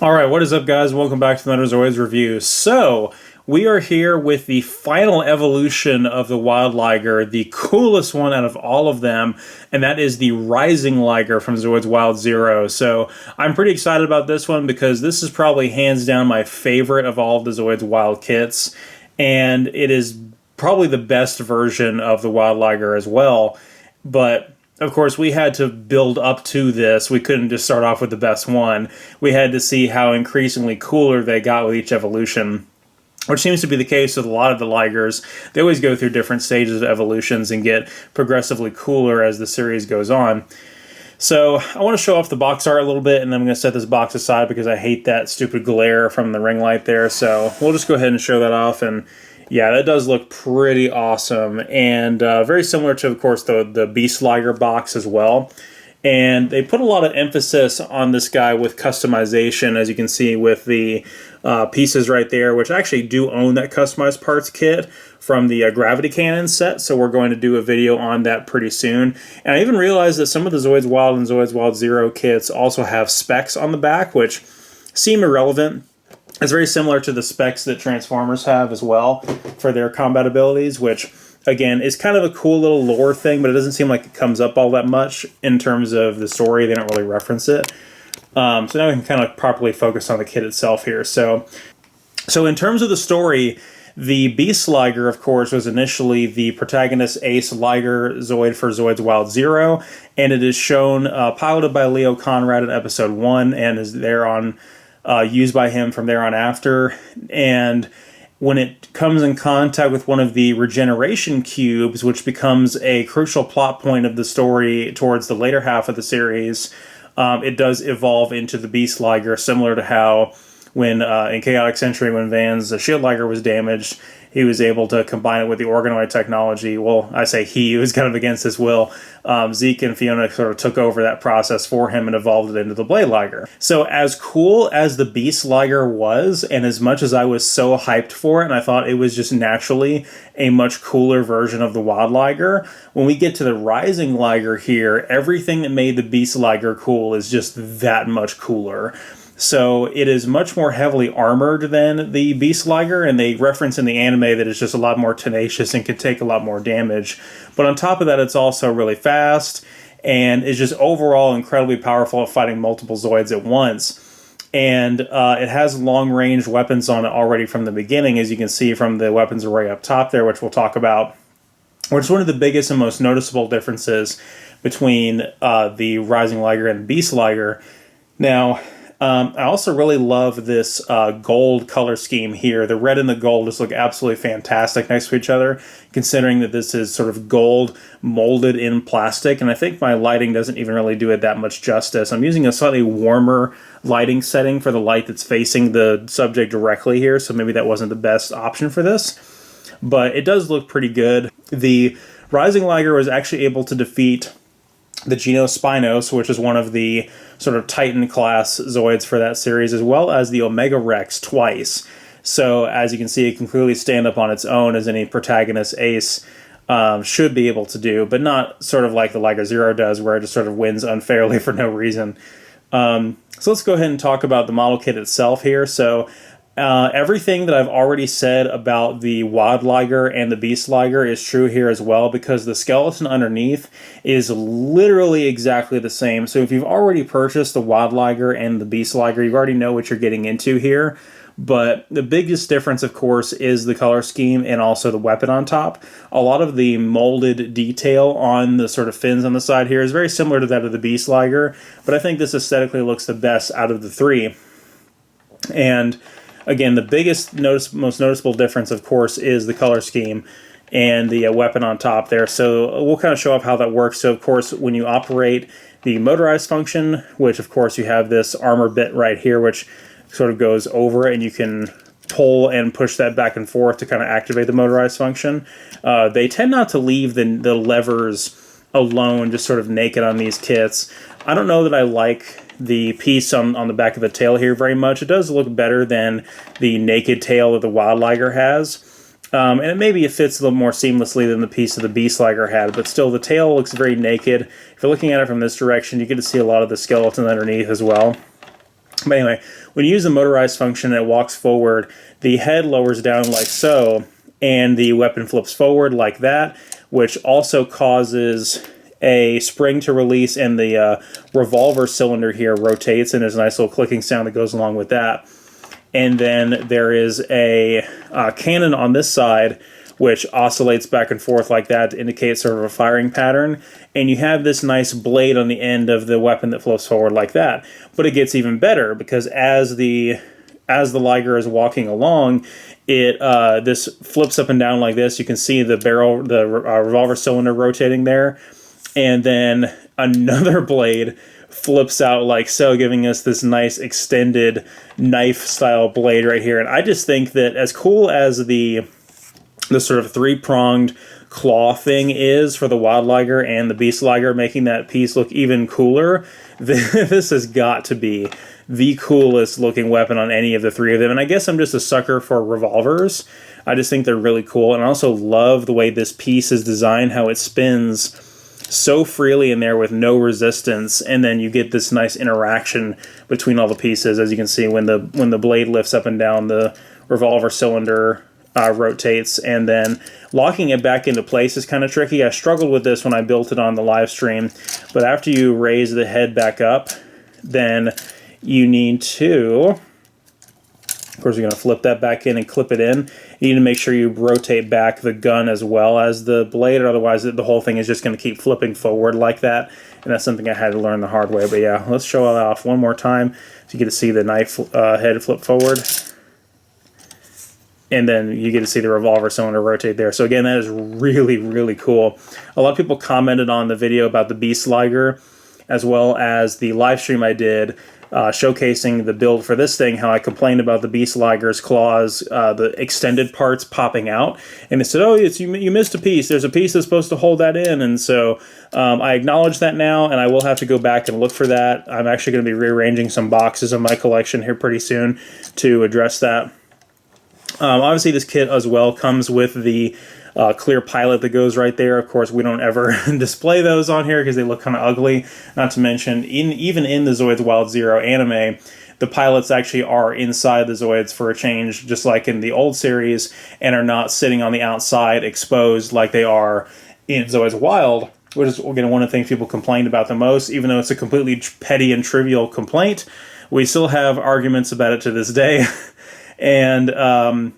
Alright, what is up guys? Welcome back to another Zoids review. So, we are here with the final evolution of the Wild Liger, the coolest one out of all of them, and that is the Rising Liger from Zoids Wild Zero. So, I'm pretty excited about this one because this is probably hands down my favorite of all of the Zoids Wild kits, and it is probably the best version of the Wild Liger as well, but of course, we had to build up to this. We couldn't just start off with the best one. We had to see how increasingly cooler they got with each evolution, which seems to be the case with a lot of the Ligers. They always go through different stages of evolutions and get progressively cooler as the series goes on. So I want to show off the box art a little bit, and then I'm going to set this box aside because I hate that stupid glare from the ring light there. So we'll just go ahead and show that off. And yeah, that does look pretty awesome, and very similar to, of course, the Beast Liger box as well. And they put a lot of emphasis on this guy with customization, as you can see with the pieces right there, which I actually do own that customized parts kit from the Gravity Cannon set, so we're going to do a video on that pretty soon. And I even realized that some of the Zoids Wild and Zoids Wild Zero kits also have specs on the back, which seem irrelevant. It's very similar to the specs that Transformers have as well for their combat abilities, which, again, is kind of a cool little lore thing, but it doesn't seem like it comes up all that much in terms of the story. They don't really reference it. So now we can kind of properly focus on the kit itself here. So in terms of the story, the Beast Liger, of course, was initially the protagonist Ace Liger Zoid for Zoids Wild Zero, and it is shown piloted by Leo Conrad in Episode 1 and is there on... used by him from there on after, and when it comes in contact with one of the regeneration cubes, which becomes a crucial plot point of the story towards the later half of the series, it does evolve into the Beast Liger, similar to how when in Chaotic Century, when Van's Shield Liger was damaged, he was able to combine it with the organoid technology. Well, I say he was kind of against his will. Zeke and Fiona sort of took over that process for him and evolved it into the Blade Liger. So as cool as the Beast Liger was, and as much as I was so hyped for it, and I thought it was just naturally a much cooler version of the Wild Liger, when we get to the Rising Liger here, everything that made the Beast Liger cool is just that much cooler. So it is much more heavily armored than the Beast Liger, and they reference in the anime that it's just a lot more tenacious and can take a lot more damage. But on top of that, it's also really fast, and is just overall incredibly powerful at fighting multiple Zoids at once. And it has long-range weapons on it already from the beginning, as you can see from the weapons array up top there, which we'll talk about. Which is one of the biggest and most noticeable differences between the Rising Liger and the Beast Liger. Now... I also really love this gold color scheme here. The red and the gold just look absolutely fantastic next to each other, considering that this is sort of gold molded in plastic, and I think my lighting doesn't even really do it that much justice. I'm using a slightly warmer lighting setting for the light that's facing the subject directly here, so maybe that wasn't the best option for this, but it does look pretty good. The Rising Liger was actually able to defeat the Genos Spinos, which is one of the sort of Titan-class Zoids for that series, as well as the Omega Rex twice. So, as you can see, it can clearly stand up on its own, as any protagonist Ace should be able to do, but not sort of like the Liger Zero does, where it just sort of wins unfairly for no reason. So let's go ahead and talk about the model kit itself here. So, everything that I've already said about the Wild Liger and the Beast Liger is true here as well, because the skeleton underneath is literally exactly the same. So if you've already purchased the Wild Liger and the Beast Liger, you already know what you're getting into here. But the biggest difference, of course, is the color scheme and also the weapon on top. A lot of the molded detail on the sort of fins on the side here is very similar to that of the Beast Liger, but I think this aesthetically looks the best out of the three. And again, the biggest, most noticeable difference, of course, is the color scheme and the weapon on top there. So we'll kind of show off how that works. So, of course, when you operate the motorized function, which, of course, you have this armor bit right here, which sort of goes over it, and you can pull and push that back and forth to kind of activate the motorized function. They tend not to leave the levers alone, just sort of naked on these kits. I don't know that I like the piece on the back of the tail here very much. It does look better than the naked tail that the Wild Liger has. And maybe it fits a little more seamlessly than the piece of the Beast Liger had, but still the tail looks very naked. If you're looking at it from this direction, you get to see a lot of the skeleton underneath as well. But anyway, when you use the motorized function and it walks forward, the head lowers down like so, and the weapon flips forward like that, which also causes a spring to release, and the revolver cylinder here rotates, and there's a nice little clicking sound that goes along with that. And then there is a cannon on this side, which oscillates back and forth like that to indicate sort of a firing pattern. And you have this nice blade on the end of the weapon that flows forward like that. But it gets even better, because as the Liger is walking along, this flips up and down like this. You can see the barrel, the revolver cylinder rotating there. And then another blade flips out like so, giving us this nice extended knife-style blade right here. And I just think that as cool as the sort of three-pronged claw thing is for the Wild Liger and the Beast Liger, making that piece look even cooler, this has got to be the coolest looking weapon on any of the three of them. And I guess I'm just a sucker for revolvers. I just think they're really cool. And I also love the way this piece is designed, how it spins so freely in there with no resistance, and then you get this nice interaction between all the pieces. As you can see, when the blade lifts up and down, the revolver cylinder rotates, and then locking it back into place is kind of tricky. I struggled with this when I built it on the live stream, but after you raise the head back up, then you need to, of course, you're going to flip that back in and clip it in. You need to make sure you rotate back the gun as well as the blade, or otherwise the whole thing is just going to keep flipping forward like that. And that's something I had to learn the hard way. But yeah, let's show it off one more time so you get to see the knife head flip forward. And then you get to see the revolver cylinder rotate there. So again, that is really, really cool. A lot of people commented on the video about the Beast Liger, as well as the live stream I did showcasing the build for this thing, how I complained about the Beast Liger's claws, the extended parts popping out. And they said, oh, you missed a piece. There's a piece that's supposed to hold that in. And so I acknowledge that now, and I will have to go back and look for that. I'm actually going to be rearranging some boxes of my collection here pretty soon to address that. Obviously, this kit as well comes with the clear pilot that goes right there. Of course, we don't ever display those on here because they look kind of ugly. Not to mention, even in the Zoids Wild Zero anime, the pilots actually are inside the Zoids for a change, just like in the old series, and are not sitting on the outside exposed like they are in Zoids Wild, which is, again, one of the things people complained about the most. Even though it's a completely petty and trivial complaint, we still have arguments about it to this day. And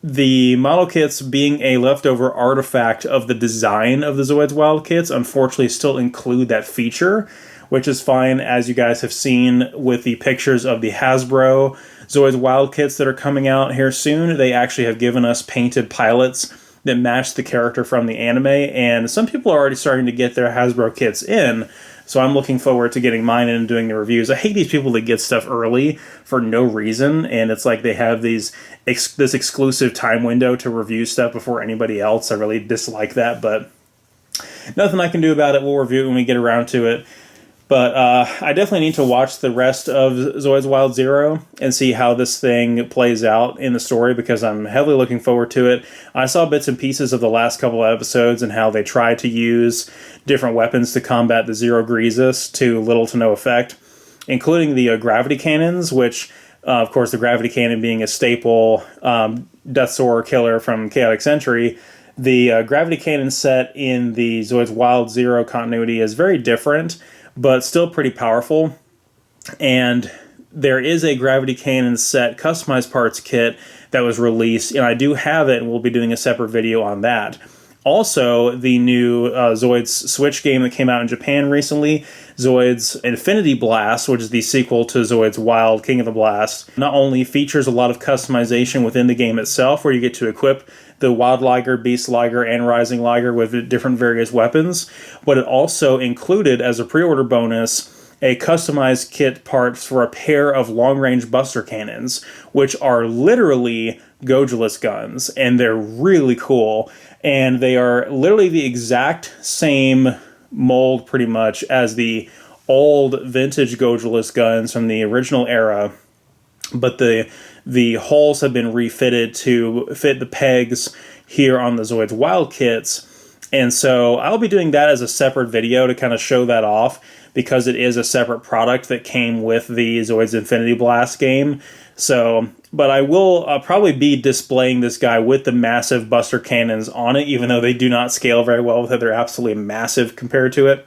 the model kits, being a leftover artifact of the design of the Zoids Wild kits, unfortunately still include that feature, which is fine, as you guys have seen with the pictures of the Hasbro Zoids Wild kits that are coming out here soon. They actually have given us painted pilots that match the character from the anime, and some people are already starting to get their Hasbro kits in. So I'm looking forward to getting mine in and doing the reviews. I hate these people that get stuff early for no reason, and it's like they have this exclusive time window to review stuff before anybody else. I really dislike that, but nothing I can do about it. We'll review it when we get around to it. But I definitely need to watch the rest of Zoids Wild Zero and see how this thing plays out in the story, because I'm heavily looking forward to it. I saw bits and pieces of the last couple of episodes and how they tried to use different weapons to combat the Zero Greasus to little to no effect, including the gravity cannons, which, of course, the gravity cannon being a staple Death Soarer killer from Chaotic Century. The gravity cannon set in the Zoids Wild Zero continuity is very different, but still pretty powerful. And there is a gravity cannon set customized parts kit that was released, and I do have it, and we'll be doing a separate video on that. Also, the new Zoids Switch game that came out in Japan recently, Zoids Infinity Blast, which is the sequel to Zoids Wild King of the Blast, not only features a lot of customization within the game itself, where you get to equip the Wild Liger, Beast Liger, and Rising Liger with different various weapons, but it also included, as a pre-order bonus, a customized kit part for a pair of long-range buster cannons, which are literally Gojulus guns, and they're really cool, and they are literally the exact same mold, pretty much, as the old vintage Gojulus guns from the original era, but the holes have been refitted to fit the pegs here on the Zoids Wild kits. And so I'll be doing that as a separate video to kind of show that off, because it is a separate product that came with the Zoids Infinity Blast game. So, but I will probably be displaying this guy with the massive Buster Cannons on it, even though they do not scale very well with it. They're absolutely massive compared to it.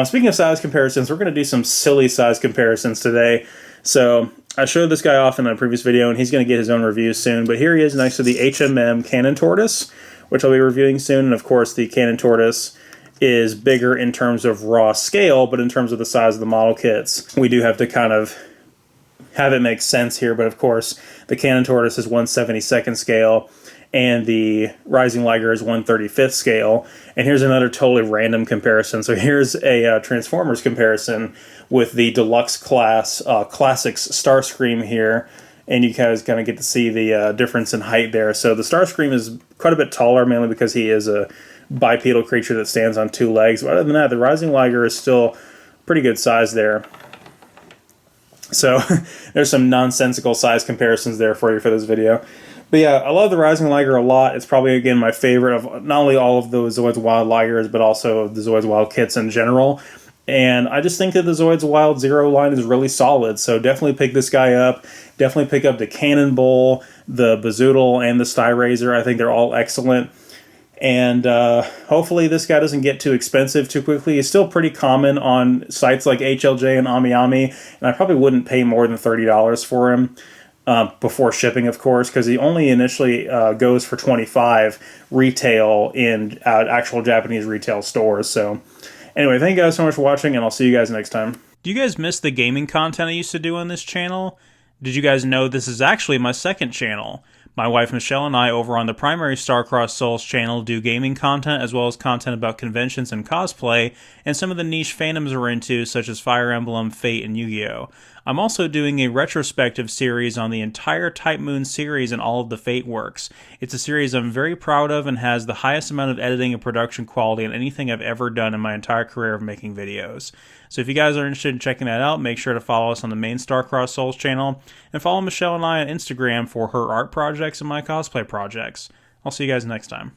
Speaking of size comparisons, we're going to do some silly size comparisons today. So I showed this guy off in a previous video, and he's going to get his own review soon. But here he is next to the HMM Cannon Tortoise, which I'll be reviewing soon. And of course, the Cannon Tortoise is bigger in terms of raw scale, but in terms of the size of the model kits, we do have to kind of have it make sense here. But of course, the Cannon Tortoise is 1/72nd scale, and the Rising Liger is 1/35th scale. And here's another totally random comparison. So here's a Transformers comparison with the Deluxe class Classics Starscre here, and you guys kind of get to see the difference in height there. So the Starscre is quite a bit taller, mainly because he is a bipedal creature that stands on 2 legs. But other than that, the Rising Liger is still pretty good size there. So there's some nonsensical size comparisons there for you for this video. But yeah, I love the Rising Liger a lot. It's probably, again, my favorite of not only all of the Zoids Wild Ligers, but also the Zoids Wild kits in general. And I just think that the Zoids Wild Zero line is really solid. So definitely pick this guy up. Definitely pick up the Cannonball, the Bazoodle, and the Styrazor. I think they're all excellent. And hopefully this guy doesn't get too expensive too quickly. He's still pretty common on sites like HLJ and AmiAmi, and I probably wouldn't pay more than $30 for him before shipping, of course, because he only initially goes for $25 retail in actual Japanese retail stores. So anyway, thank you guys so much for watching, and I'll see you guys next time. Do you guys miss the gaming content I used to do on this channel? Did you guys know this is actually my second channel? My wife Michelle and I over on the primary Star-Crossed Souls channel do gaming content as well as content about conventions and cosplay and some of the niche fandoms we're into, such as Fire Emblem, Fate, and Yu-Gi-Oh! I'm also doing a retrospective series on the entire Type Moon series and all of the Fate works. It's a series I'm very proud of and has the highest amount of editing and production quality in anything I've ever done in my entire career of making videos. So if you guys are interested in checking that out, make sure to follow us on the main Star-Crossed Souls channel, and follow Michelle and I on Instagram for her art projects and my cosplay projects. I'll see you guys next time.